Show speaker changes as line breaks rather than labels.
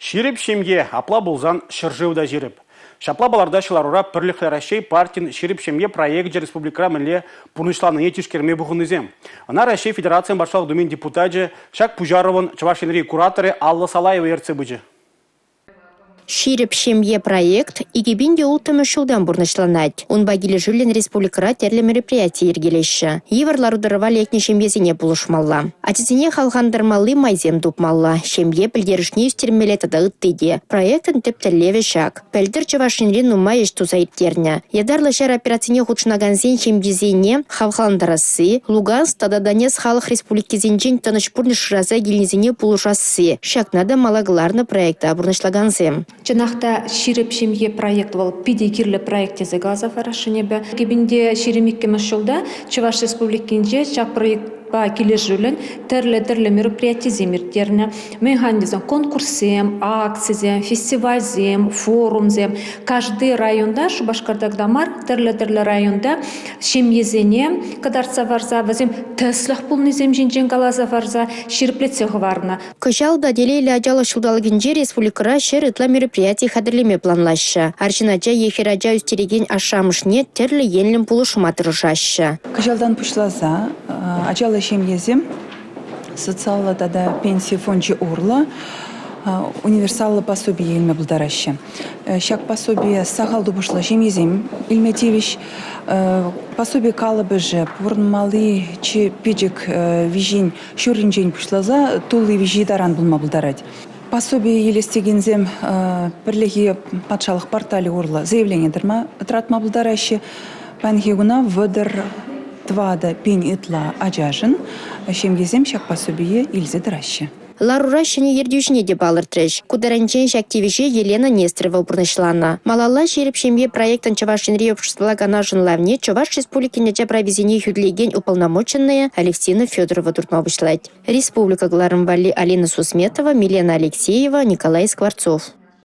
Ширип шемге апла болзан шыржыуда жиріп. Шапла баларда шыларура пірліклерашей партин ширип шемге проект республикара міле пұрнышланы етішкерме бұғынызем. Ана Рашей Федерациян башалық думен депутаджы Шак Пужаровын Чувашинри кураторы Алла Салаева ерцебіжі.
Ширип шемье проект игибинде ултымы шулдан бурнышланать. Он багили жилен республикара терлі мероприятие ергелеші. Еварлар удырывали екне шемьезіне булышмалла. Атезіне халхандырмалы майзем дупмалла. Шемье пілдерішне үстермелі тада ыттыде. Проектын тептелеве шак. Пәлдір Чувашинри нума еш тузайттерня. Ядарлы шар операцине худшнаганзен шемьезіне халхандырасы. Луганск тада Донец халық республикезенжен тыныш шыраза гелнезіне булышасы. Шакнада малагларны проекта бурнышлаганзем.
Жанахта ширип шемье проект был пидикирлі проекте загазов арашынебе. Кебінде ширимикке машолда Чуваш республикинже чак проект ба кележулен терлі мероприятие земиртерне. Механизм конкурсем, акциям, фестивальзем, форумзем. Каждый районда, Шубашкардагдамар, терлі районда шемьезене, кадарца варза, вазем теслах пулнызем жинжен галаза варза, шириплетсе гварна.
Кыжалда делейлі ажалы шулдалгинже республикара шер ытла мероприятие хадырлеме планлашы. Арчинаджа ехераджа үстереген ашамышне терлі енлім пулышыма тырышашы.
Кыжалдан пушлаза, ажалы шемьезем, социалла тада пенсия фонджи урла, универсаллы пособие елме бұлдарашы. Шак пособие сағалды бұшла шемьезем, илметевиш пособие калыбы же, пурнмалы чи пиджик вижин шуринжен пушлаза, тулы вижи даран бұлма бұлдарать. Пособие елестегензем бірлігі патшалық портали урла заявление дырма тратма бұлдарашы, панхигуна выдыр твада пень итла ажажын, шемгезем шак пособие илзе дырашы.
Ларура шыне ердюшіне де балыр трэш. Кударанчен шактивише Елена Нестерова бурнышлана. Малалла ширип шемье проектын Чувашинри обществола ганажын лавне Чуваш республикине провизине хюдлеген уполномоченные Алевтина Федорова туртмабышлать. Республика Гларымвали Алина Сусметова, Милена Алексеева, Николай Скворцов.